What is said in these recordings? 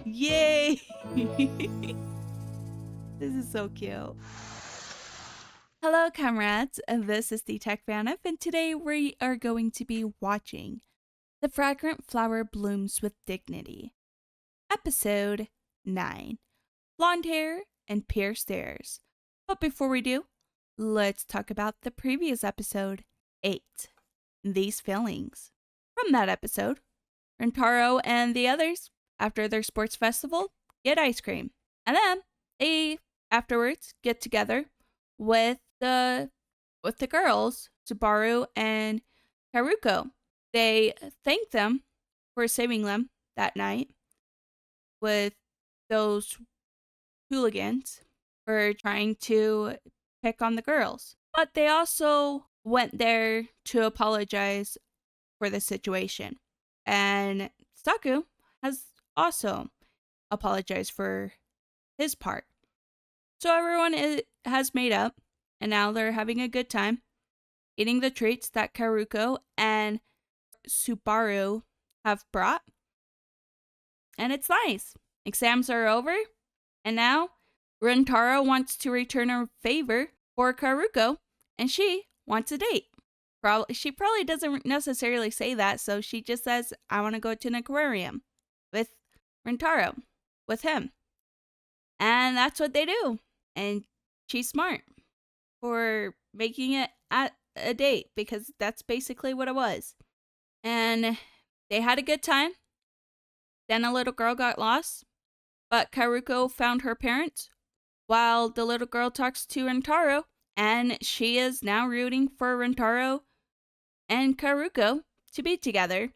Yay! This is so cute. Hello, comrades. This is the Tech Vanif, and today we are going to be watching The Fragrant Flower Blooms with Dignity, Episode 9, Blonde Hair and Pierced Ears. But before we do, let's talk about the previous episode, 8, These Feelings. From that episode, Rintaro and the others, after their sports festival, get ice cream. And then they, afterwards, get together with the girls, Subaru and Kaoruko. They thank them for saving them that night with those hooligans for trying to pick on the girls. But they also went there to apologize for the situation. And Saku has also apologized for his part. So everyone has made up, and now they're having a good time, eating the treats that Kaoruko and Subaru have brought. And it's nice. Exams are over, and now Rintaro wants to return a favor for Kaoruko, and she wants a date. She probably doesn't necessarily say that, so she just says, I want to go to an aquarium with Rintaro, with him. And that's what they do. And she's smart for making it at a date, because that's basically what it was. And they had a good time. Then a little girl got lost, but Kaoruko found her parents while the little girl talks to Rintaro, and she is now rooting for Rintaro and Kaoruko to be together.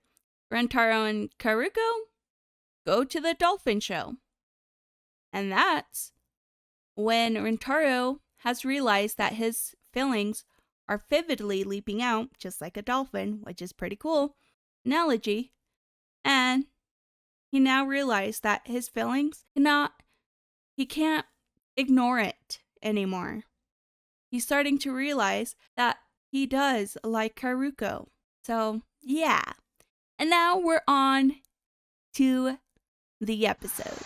Rintaro and Kaoruko go to the dolphin show. And that's when Rintaro has realized that his feelings are vividly leaping out, just like a dolphin, which is pretty cool analogy. And he now realized that his feelings he can't ignore it anymore. He's starting to realize that he does like Kaoruko. So, yeah. And now we're on to the episode.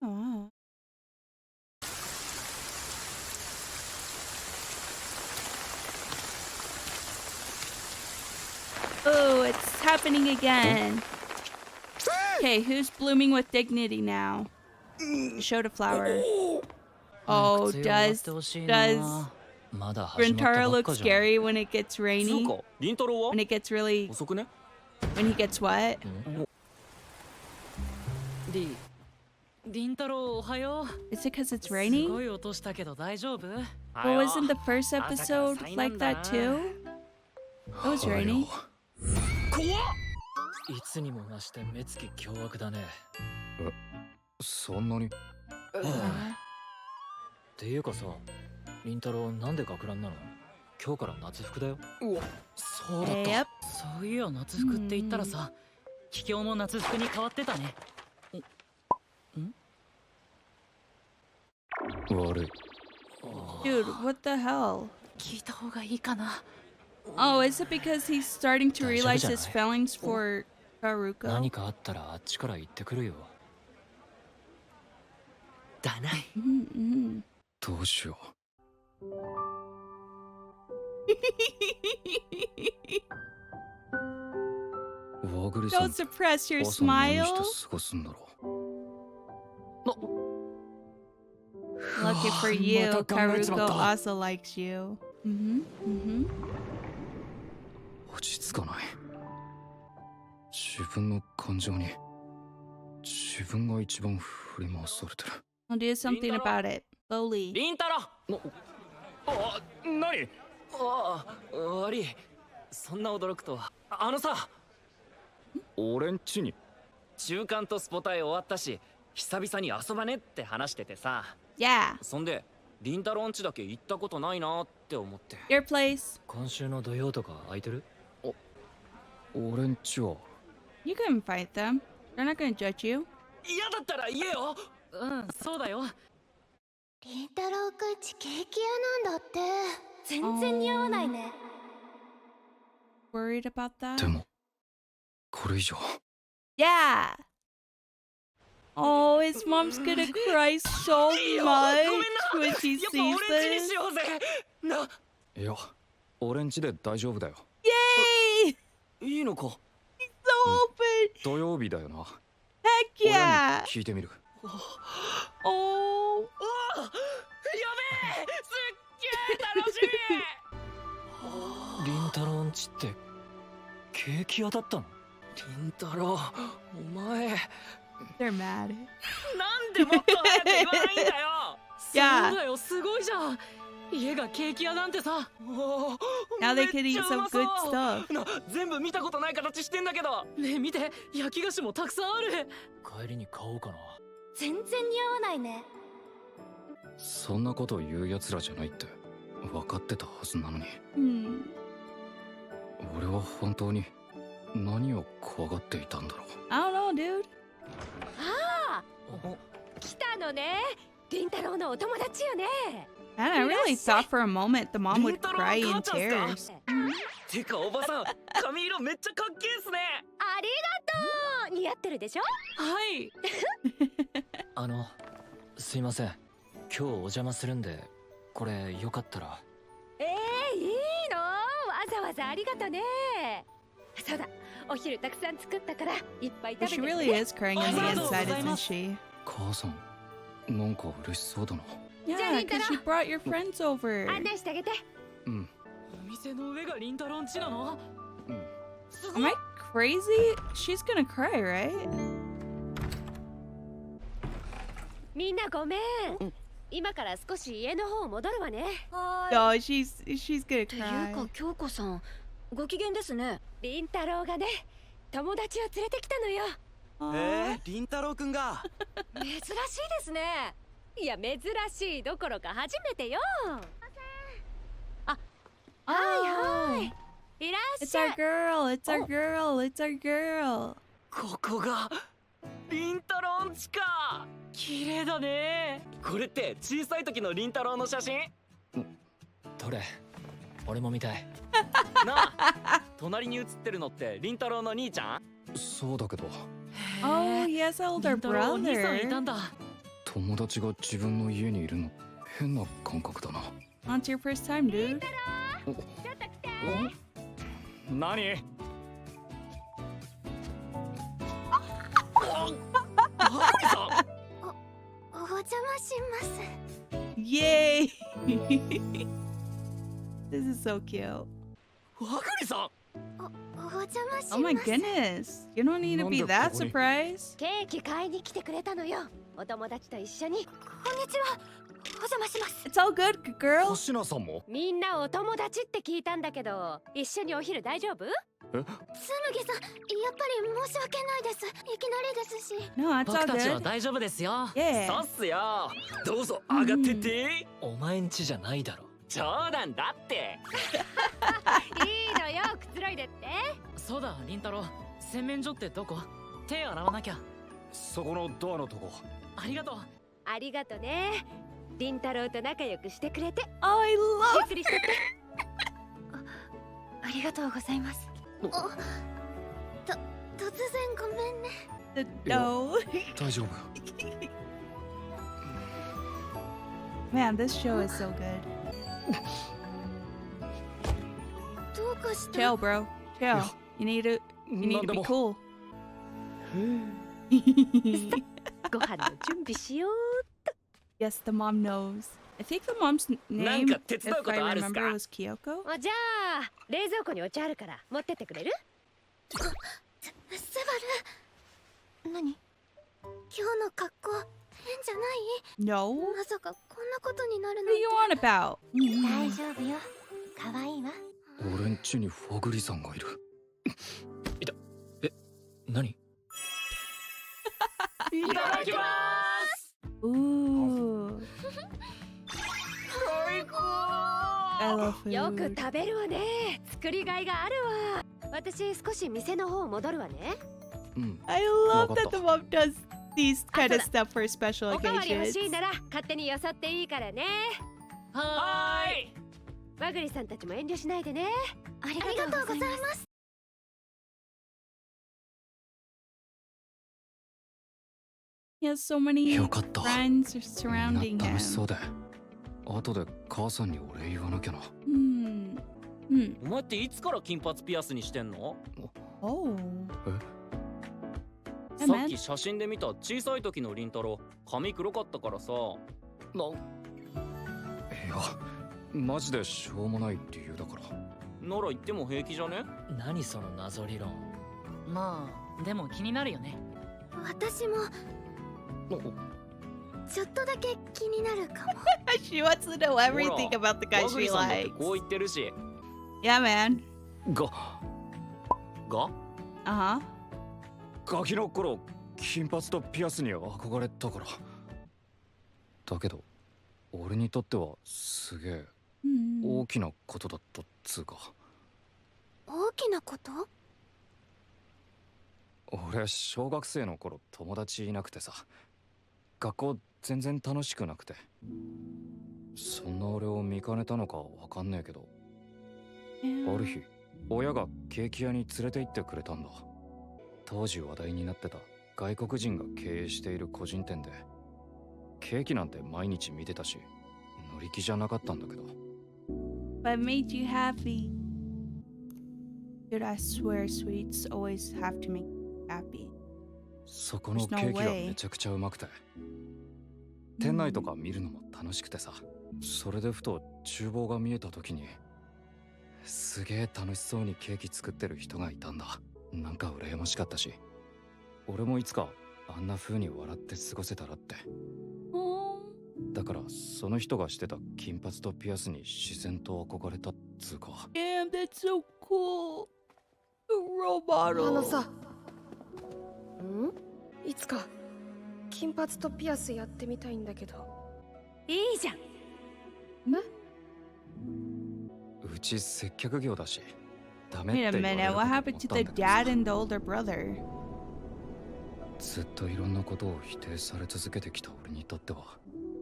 Oh. Oh, it's happening again. Okay, who's blooming with dignity now? Show the flower. Oh, does Rintaro look scary when it gets rainy? When it gets really... When he gets wet? Is it because it's raining? Well, wasn't the first episode like that too? It was raining. Yep. Dude, what the hell? Oh, is it because he's starting to realize his feelings for Kaoruko? Don't suppress your smile. Lucky for you, Kaoruko also likes you. I'll do something about it. Slowly. Rintaro! Yeah. Your place. You can invite them. They're not gonna judge you. そうだよ。りんたろうくんちケーキ屋なんだって。全然似合わないね。worried about that? でもこれ以上 Yeah. Oh, his mom's gonna cry so much when she やっぱ sees 俺んちに this. しようぜな。いや俺んちで大丈夫だよ Yay! いいのか。 So open. 土曜日だよな Heck 親に yeah. 聞いてみる Oh. やべえ、すっげえ楽しみ。リンタロウんちってケーキ屋だったの？リンタロウ、お前 They're mad. なんでもっと早く言わないんだよ。そうだよ、すごいじゃん。家がケーキ屋なんてさ。おー Now they めっ can ち eat ゃう some まそう good stuff. な、全部見たことない形してんだけど。ねえ見て、焼き菓子もたくさんある。帰りに買おうかな。全然似合わないね。そんなこと言うやつらじゃないって分かってたはずなのに Hmm. 俺は本当に何を怖がっていたんだろう I don't know, dude. ああ、来たのね。リンタロウのお友達よね。 Man, I really thought for a moment the mom would cry in tears. てかおばさん、髪色めっちゃかっけえっすね。ありがとう。似合ってるでしょ。はい。すいません。今日お邪魔するんで、これよかったら。いいの。わざわざありがとね。そうだ、お昼たくさん作ったからいっぱい But 食 she べて really ね。 is crying on the inside, isn't she? 母さんなんか嬉しそうだな Yeah, because she brought your friends over. 案内してあげて。うん お店の上がリンタロウんちなの？うん Am I crazy? She's gonna cry, right? みんなごめん。今から少し家の方戻るわね。 No, she's gonna っていうか cry. 京子さん、ご機嫌ですね。凛太郎がね、友達を連れてきたのよ。 Aw. りんたろうくんが。珍しいですね。いや、珍しいどころか初めてよ。あ、はいはい。いらっ It's しゃ our い。 girl. It's our girl. It's our girl. ここがりんたろうんちか。綺麗だね。これって小さい時のりんたろうの写真？どれ？俺も見たい。なあ、隣に写ってるのってりんたろうの兄ちゃん？そうだけど Oh, yes, older リンタロウお兄さんいた brother. んだ。友達が自分の家にいるの変な感覚だな Not your first time, dude. ちょっと来て。何？お邪魔します。 Yay! This is so cute. わかりさん。お邪魔します。 Oh my goodness. You don't need to be that surprised. ケーキ買いに来てくれたのよ。お友達と一緒に。こんにちは。お邪魔します。 It's all good, good girl. 星名さんもみんなお友達って聞いたんだけど、一緒にお昼大丈夫？つむぎさん、やっぱり申し訳ないです。いきなりですし。 No, it's all 僕たちは good. 大丈夫ですよ。 Yeah. そうっすよ。どうぞ上がってって。お前んちじゃないだろ。冗談だって。いいのよ、くつろいでって。そうだ、リンタロウ。洗面所ってどこ？手洗わなきゃ。そこのドアのとこありがとう。ありがとね。りんたろうと仲良くしてくれて。 Oh, I ゆ love っくりしてって。ありがとうございます。突然ごめんね。 the no. 大丈夫 Man, this show is so good. どうかした？ Chill, bro. Chill. You need to be cool. ご飯の準備しよう。 Yes, the mom knows. I think the mom's name, なんか手伝う if こと I あるっすか？ remember, was Kyoko. じゃあ冷蔵庫にお茶あるから持ってってくれる？スバル、何？今日の格好変じゃない？ No? まさかこんなことになる What なん are you て。 on about? 大丈夫よ。可愛いわ。俺ん家にフォグリさんがいる何？いただきます。 Ooh. 最高。 I love よく food. 食べるわね。作りがいがあるわ。私少し店の方戻るわね。うん I love that the mom does these kind of stuff for special おかわり欲 occasions. しいなら勝手によそっていいからね。はーい。わ和栗さんたちも遠慮しないでね。ありがとうございます。 He has so many よかった friends みんな surrounding 楽しそ him. うで後で母さんにお礼言わなきゃな。 お前っていつから金髪ピアスにしてんの？ Oh. さっき写真で見た小さい時の凛太郎、髪黒かったからさ。いやマジでしょうもない理由だから。なら言っても平気じゃね？何その謎理論。まあでも気になるよね。私もちょっとだけ気になるかも。She wants to know everything about the guy 和栗 she さんだって likes. こう言ってるし。 Yeah, man. がが？ Uh-huh. ガキの頃金髪とピアスに憧れたから。だけど俺にとってはすげえ大きなことだったっつうか。大きなこと？俺小学生の頃友達いなくてさ、学校全然楽しくなくて、そんな俺を見かねたのかわかんねえけど、ある日親がケーキ屋に連れて行ってくれたんだ。当時話題になってた外国人が経営している個人店で、ケーキなんて毎日見てたし乗り気じゃなかったんだけど。 What made you happy? Dude, I swear sweets always have to make you happy. そこのケーキがめちゃくちゃうまくて、店内とか見るのも楽しくてさ、それでふと厨房が見えた時にすげえ楽しそうにケーキ作ってる人がいたんだ。なんか羨ましかったし、俺もいつかあんな風に笑って過ごせたらって。だからその人がしてた金髪とピアスに自然と憧れたっつうか。 Damn, that's so cool. The robot. あのさ、いつか金髪とピアスやってみたいんだけど。いいじゃん。うち接客業だしダメ Wait って a 言われ minute, る what か happened と to 思 the ったんだけどさ、 dad and the older brother? ずっといろんなことを否定され続けてきた俺にとっては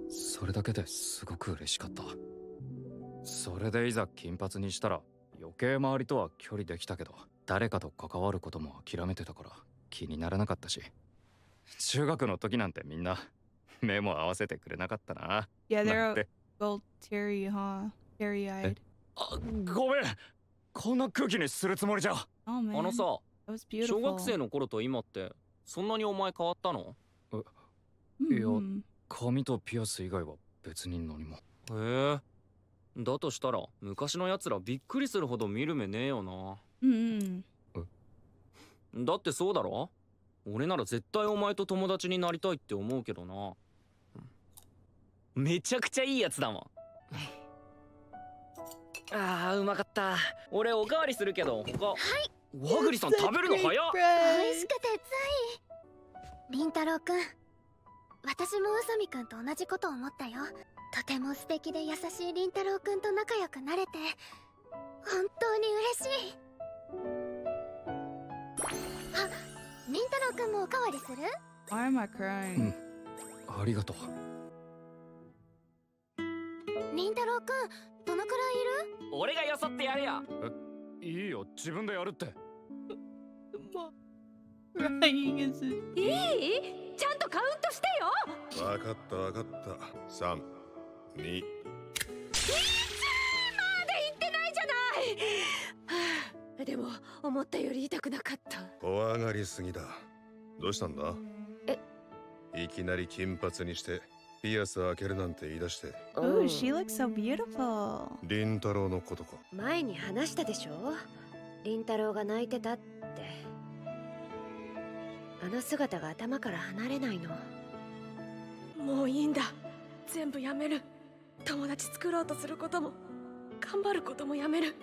それだけですごく嬉しかった。それでいざ金髪にしたら余計周りとは距離できたけど、誰かと関わることも諦めてたから気にならなかったし、中学の時なんてみんな目も合わせてくれなかったな。 Yeah, な they're んて。 all teary, huh? Teary-eyed. あ、ごめん、こんな空気にするつもりじゃ。 Oh man, あのさ、 that was 小学生 beautiful. の頃と今ってそんなにお前変わったの？いや Mm. 髪とピアス以外は別に何も。へえ。だとしたら昔のやつらびっくりするほど見る目ねえよな。Mm. だってそうだろ？俺なら絶対お前と友達になりたいって思うけどな。めちゃくちゃいいやつだもん。ああ、うまかった。俺おかわりするけど、他。はい。和栗さん That's 食べるの a 早っ。 great 美 friend. 味しくてつい。凛太郎くん、私も宇佐美くんと同じこと思ったよ。とても素敵で優しい凛太郎くんと仲良くなれて本当に嬉しい。あ、凛太郎くんもおかわりする？ Why am I crying? ありがとう。凛太郎くん、どのくらいいる？俺がよそってやるよ。いいよ、自分でやるって。 Crying is it? いい？ちゃんとカウントしてよ。わかったわかった。3、2。まで言ってないじゃない。はあ、でも思ったより痛くなかった。怖がりすぎだ。どうしたんだ？いきなり金髪にしてピアス開けるなんて言い出して。Ooh, she looks so beautiful. 凛太郎のことか。前に話したでしょ。凛太郎が泣いてたって。あの姿が頭から離れないの。もういいんだ。全部やめる。友達作ろうとすることも頑張ることもやめる。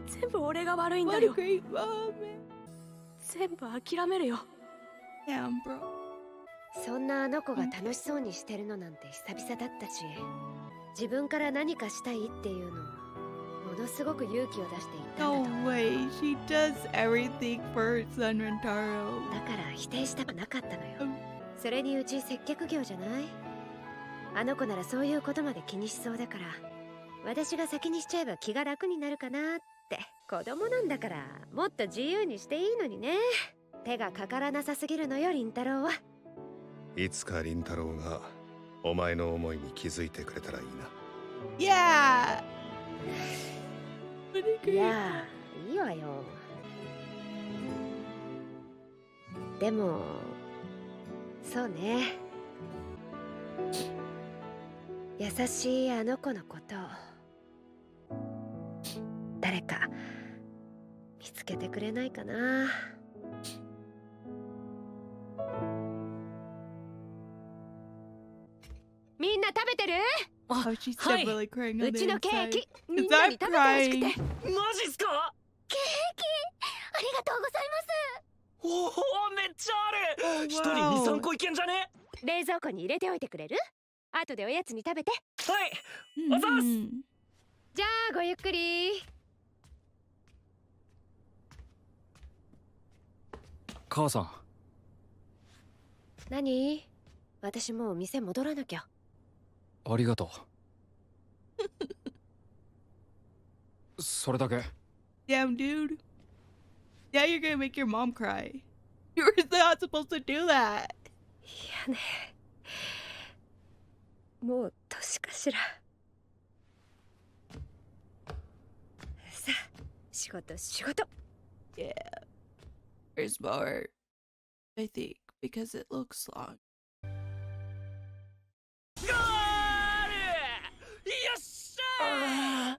全部俺が悪いんだ What a よ。 great mom. 全部諦めるよ。 Damn, bro. そんなあの子が楽しそうにしてるのなんて久々だったし、自分から何かしたいっていうのをものすごく勇気を出して言ったん No だと思う。 way. She does everything for her son Rintaro. だから否定したくなかったのよ。それにうち接客業じゃない？あの子ならそういうことまで気にしそうだから私が先にしちゃえば気が楽になるかなって。子供なんだからもっと自由にしていいのにね。手がかからなさすぎるのよ、凛太郎は。いつか凛太郎がお前の思いに気づいてくれたらいいな。Yeah. いや、いいわよ。でもそうね、優しいあの子のこと誰か見つけてくれないかな。みんな食べてる？ Oh, she's definitely crying on う the ちのケー inside. キ、みん Is な that に食べてほしくて。 crying? マジっすか？ケーキありがとうございおお、めっちゃある。 Oh, 一人 wow. 2、3個いけんじゃね？冷蔵庫に入れておいてくれる？後でおやつに食べて。はい、あざっす。 Mm. じゃあごゆっくり。母さん、何？私もう店戻らなきゃ。ありがとう。それだけ。 Damn, dude. Yeah, you're gonna make your mom cry. You were not supposed to do that. いやね、もう年かしら。さあ、仕事仕事。 Yeah. Where's more? I think because it looks long. ゴール！よっしゃ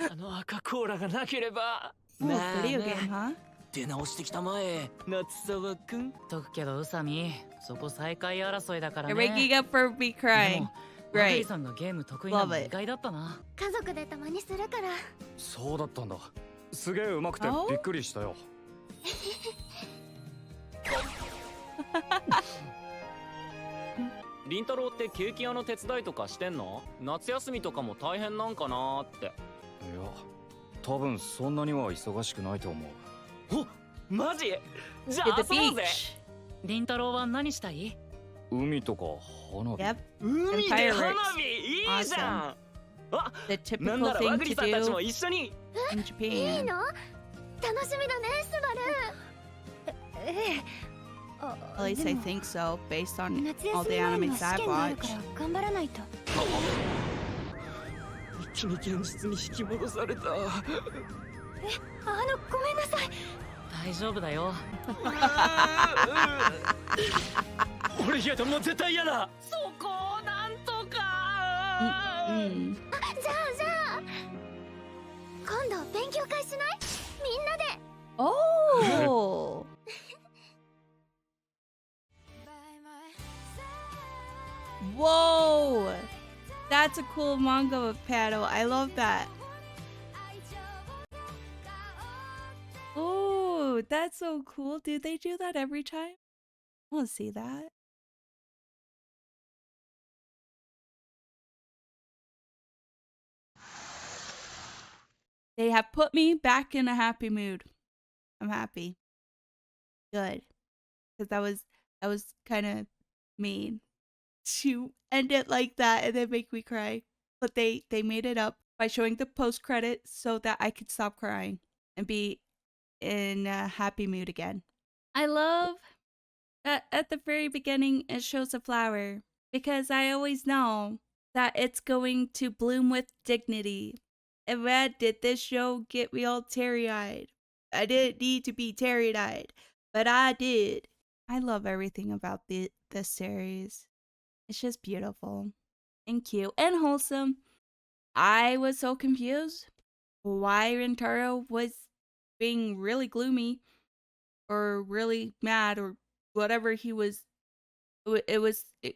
ー！あの赤コーラがなければ。 Oh, video game, huh? 出直してきたまえ、夏沢くん。とくけど宇佐美、そこ最下位争いだから You're ね。 making up for me で crying. もマグリ Great. さんがゲーム得意な Love の it. 意外だったな。家族でたまにするから。そうだったんだ。すげえうまくてびっくりしたよ。凛太郎ってケーキ屋の手伝いとかしてんの？夏休みとかも大変なんかなーって。いや、多分そんなには忙しくないと思う。お、マジ？じゃ At あ the 遊ぼうぜ。 beach. 凛太郎は何したい？海とか花火。 Yep. 海で Pirates. 花火いいじゃん。あ、 The なんな typical らワ thing グリ to さんたち do も一緒に。 in いい Japan. の？楽しみだね、スバル。ええ。 At least I think so, based on 夏 all 休 the み前に animes は I've 試験があるか watched. ら頑張らないと。一気に現実に引き戻された。ごめんなさい。大丈夫だよ。俺嫌だ、もう絶対嫌だ。そこをなんとか。Mm. じゃあ今度勉強会しない？みんなで。 Oh! Whoa! That's a cool manga panel. I love that. Oh, that's so cool. Do they do that every time? I want to see that. They have put me back in a happy mood. I'm happy. Good. Because that was kind of mean to end it like that and then make me cry. But they made it up by showing the post credits so that I could stop crying and be in a happy mood again. I love that at the very beginning it shows a flower because I always know that it's going to bloom with dignity. And man, did this show get me all teary-eyed. I didn't need to be teary-eyed, but I did. I love everything about this series. It's just beautiful and cute and wholesome. I was so confused why Rintaro was being really gloomy or really mad or whatever he was.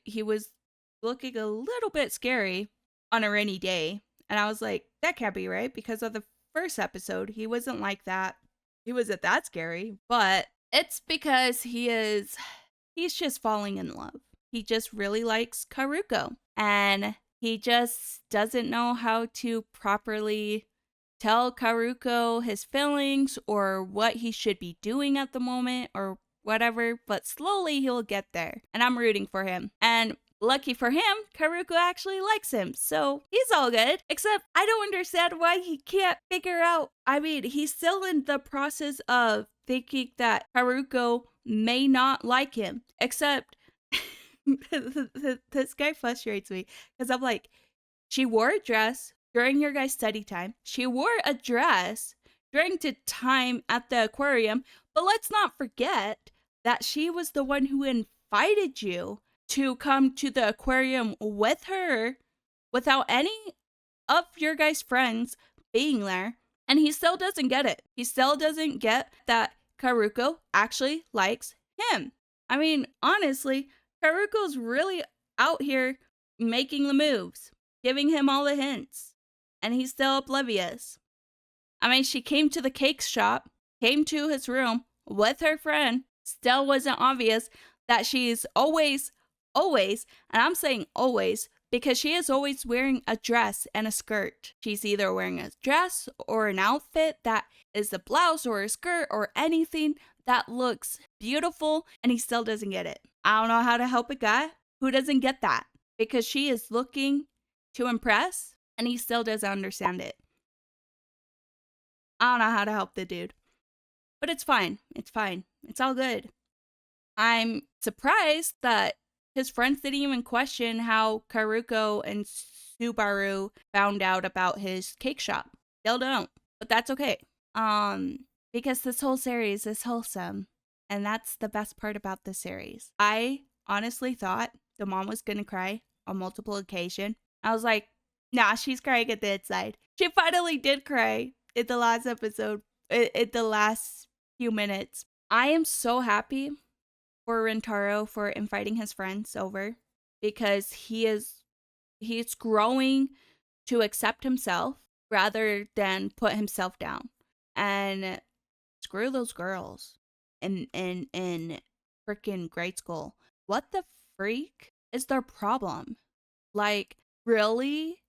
He was looking a little bit scary on a rainy day. And I was like, that can't be right because of the first episode. He wasn't like that. He wasn't that scary. But it's because he's just falling in love. He just really likes Kaoruko. And he just doesn't know how to properly tell Kaoruko his feelings or what he should be doing at the moment or whatever. But slowly he'll get there. And I'm rooting for him. And lucky for him, Kaoruko actually likes him, so he's all good. Except I don't understand why he can't figure out. I mean, he's still in the process of thinking that Kaoruko may not like him. Except this guy frustrates me because I'm like, she wore a dress during your guys' study time. She wore a dress during the time at the aquarium. But let's not forget that she was the one who invited you to come to the aquarium with her without any of your guys' friends being there. And he still doesn't get it. He still doesn't get that Kaoruko actually likes him. I mean, honestly, Kaoruko's really out here making the moves, giving him all the hints, and he's still oblivious. I mean, she came to the cake shop, came to his room with her friend, still wasn't obvious that she's always, and I'm saying always, because she is always wearing a dress and a skirt. She's either wearing a dress or an outfit that is a blouse or a skirt or anything that looks beautiful, and he still doesn't get it. I don't know how to help a guy who doesn't get that, because she is looking to impress, and he still doesn't understand it. I don't know how to help the dude. But it's fine. It's fine. It's all good. I'm surprised that his friends didn't even question how Kaoruko and Subaru found out about his cake shop. Still don't. But that's okay. Because this whole series is wholesome. And that's the best part about the series. I honestly thought the mom was gonna cry on multiple occasions. I was like, nah, she's crying at the inside. She finally did cry in the last episode, in the last few minutes. I am so happy for Rintaro for inviting his friends over, because he's growing to accept himself rather than put himself down. And screw those girls in freaking grade school. What the freak is their problem? Like, really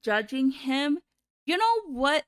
judging him? You know what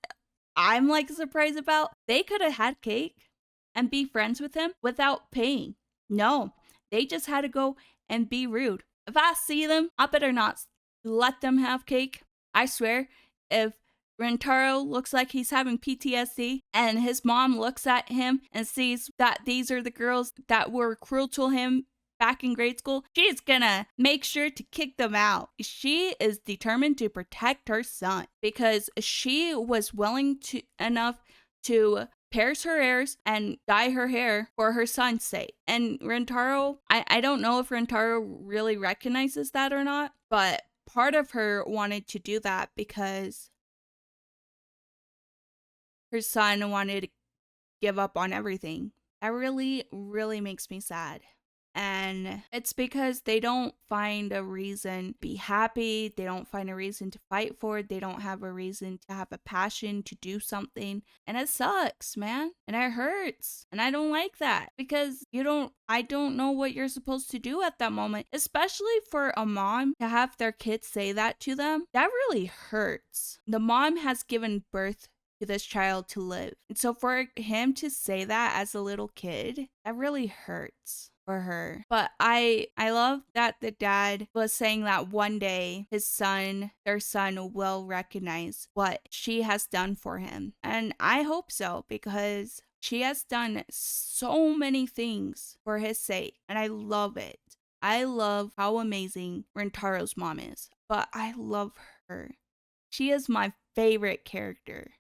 I'm like surprised about? They could have had cake and be friends with him without paying. No, they just had to go and be rude. If I see them, I better not let them have cake. I swear, if Rintaro looks like he's having PTSD and his mom looks at him and sees that these are the girls that were cruel to him back in grade school, she's gonna make sure to kick them out. She is determined to protect her son, because she was willing to enough to pierce her ears and dye her hair for her son's sake. And Rintaro, I don't know if Rintaro really recognizes that or not, but part of her wanted to do that because her son wanted to give up on everything. That really, really makes me sad. And it's because they don't find a reason to be happy. They don't find a reason to fight for it. They don't have a reason to have a passion to do something. And it sucks, man. And it hurts. And I don't like that, because I don't know what you're supposed to do at that moment, especially for a mom to have their kids say that to them. That really hurts. The mom has given birth to this child to live. And so for him to say that as a little kid, that really hurts for her. But I love that the dad was saying that one day their son will recognize what she has done for him. And I hope so, because she has done so many things for his sake, and I love it. I love how amazing Rintaro's mom is, but I love her. She is my favorite character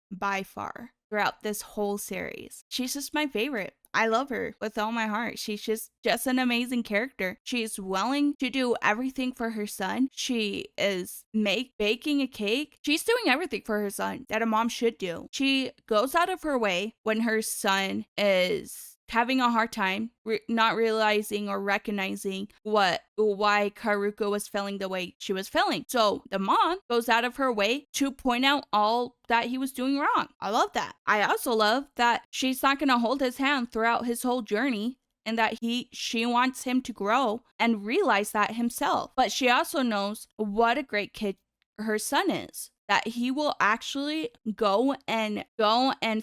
by far throughout this whole series. She's just my favorite. I love her with all my heart. She's just an amazing character. She's willing to do everything for her son. She is baking a cake. She's doing everything for her son that a mom should do. She goes out of her way when her son is having a hard time, not realizing or recognizing why Kaoruko was feeling the way she was feeling. So the mom goes out of her way to point out all that he was doing wrong. I love that. I also love that she's not going to hold his hand throughout his whole journey, and that she wants him to grow and realize that himself. But she also knows what a great kid her son is, that he will actually go and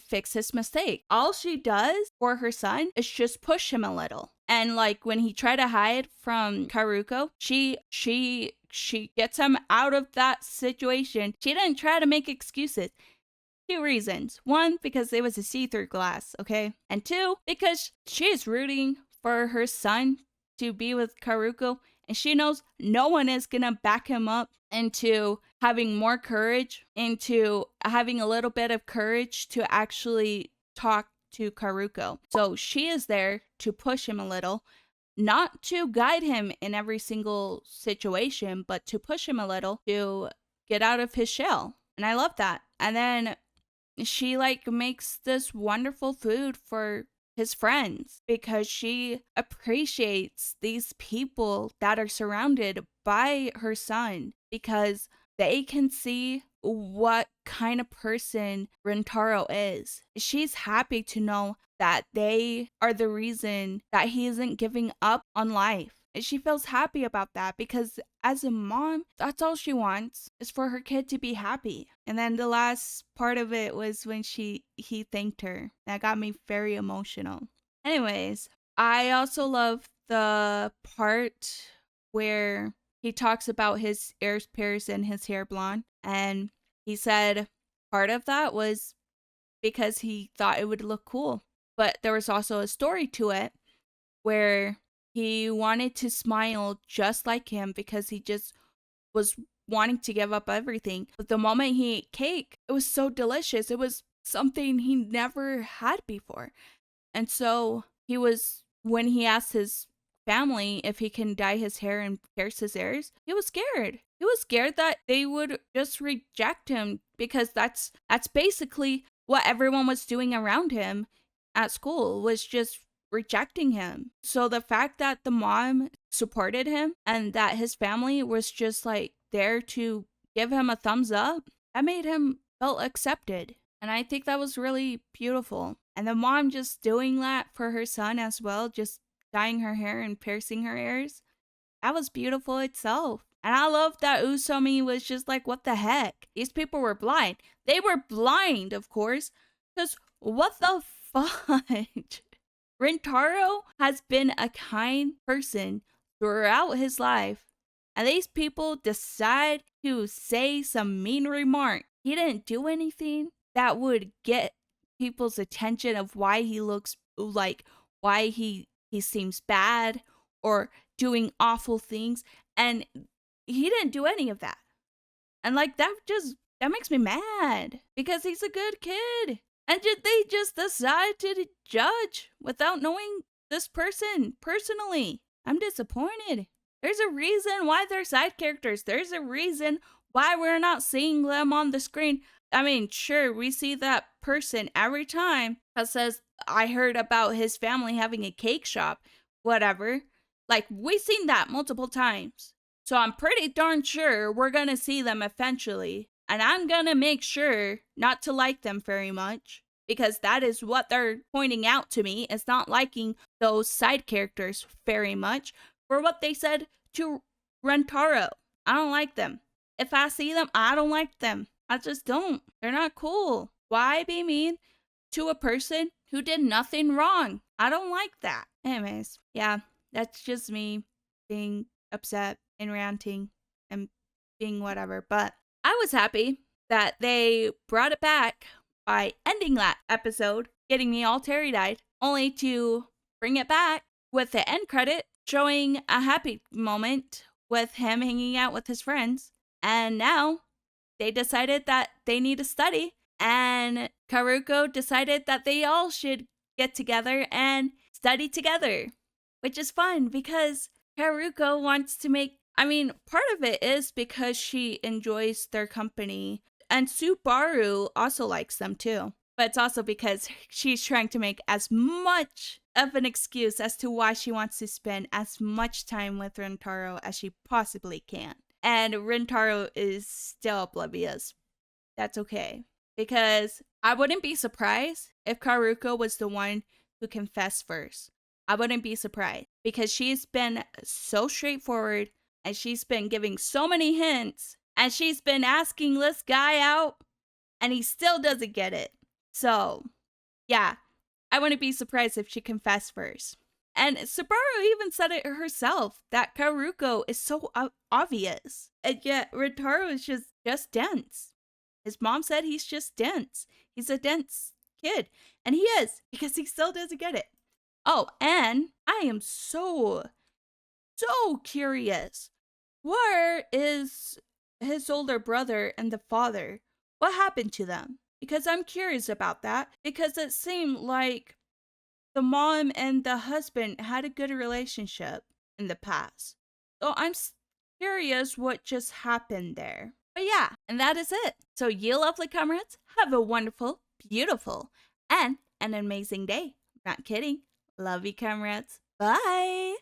fix his mistake. All she does for her son is just push him a little. And like when he tried to hide from Kaoruko, she gets him out of that situation. She didn't try to make excuses. 2 reasons. 1, because it was a see-through glass, okay? And 2, because she's rooting for her son to be with Kaoruko, and she knows no one is gonna back him up into having more courage, into having a little bit of courage to actually talk to Kaoruko. So she is there to push him a little, not to guide him in every single situation, but to push him a little to get out of his shell. And I love that. And then she like makes this wonderful food for his friends because she appreciates these people that are surrounded by her son because they can see what kind of person Rintaro is. She's happy to know that they are the reason that he isn't giving up on life. And she feels happy about that because as a mom, that's all she wants is for her kid to be happy. And then the last part of it was when he thanked her. That got me very emotional. Anyways, I also love the part where he talks about his ears pierced and his hair blonde. And he said part of that was because he thought it would look cool. But there was also a story to it where he wanted to smile just like him because he just was wanting to give up everything. But the moment he ate cake, it was so delicious. It was something he never had before. And so when he asked his family if he can dye his hair and pierce his ears, he was scared. He was scared that they would just reject him because that's basically what everyone was doing around him at school, was just rejecting him. So the fact that the mom supported him and that his family was just like there to give him a thumbs up, that made him feel accepted. And I think that was really beautiful. And the mom just doing that for her son as well, just dyeing her hair and piercing her ears, that was beautiful itself. And I love that Usami was just like, what the heck? These people were blind. They were blind, of course, because what the fudge? Rintaro has been a kind person throughout his life, and these people decide to say some mean remark. He didn't do anything that would get people's attention of why he looks like, why he seems bad or doing awful things, and he didn't do any of that. And like that makes me mad because he's a good kid. And they just decide to judge without knowing this person personally. I'm disappointed. There's a reason why they're side characters. There's a reason why we're not seeing them on the screen. I mean, sure, we see that person every time that says, I heard about his family having a cake shop, whatever. Like, we've seen that multiple times. So I'm pretty darn sure we're gonna see them eventually. And I'm gonna make sure not to like them very much, because that is what they're pointing out to me, is not liking those side characters very much for what they said to Rintaro. I don't like them. If I see them, I don't like them. I just don't. They're not cool. Why be mean to a person who did nothing wrong? I don't like that. Anyways, yeah, that's just me being upset and ranting and being whatever. But I was happy that they brought it back by ending that episode, getting me all teary-eyed, only to bring it back with the end credit showing a happy moment with him hanging out with his friends. And now they decided that they need to study, and Kaoruko decided that they all should get together and study together, which is fun because Kaoruko wants to part of it is because she enjoys their company, and Subaru also likes them too. But it's also because she's trying to make as much of an excuse as to why she wants to spend as much time with Rintaro as she possibly can. And Rintaro is still oblivious. That's okay. Because I wouldn't be surprised if Kaoruko was the one who confessed first. I wouldn't be surprised because she's been so straightforward and she's been giving so many hints and she's been asking this guy out and he still doesn't get it. So, yeah, I wouldn't be surprised if she confessed first. And Subaru even said it herself that Kaoruko is so obvious. And yet Rintaro is just dense. His mom said he's just dense. He's a dense kid. And he is, because he still doesn't get it. Oh, and I am so curious. Where is his older brother and the father? What happened to them? Because I'm curious about that. Because it seemed like the mom and the husband had a good relationship in the past. So I'm curious what just happened there. But yeah, and that is it. So you lovely comrades, have a wonderful, beautiful, and an amazing day. Not kidding. Love you, comrades. Bye.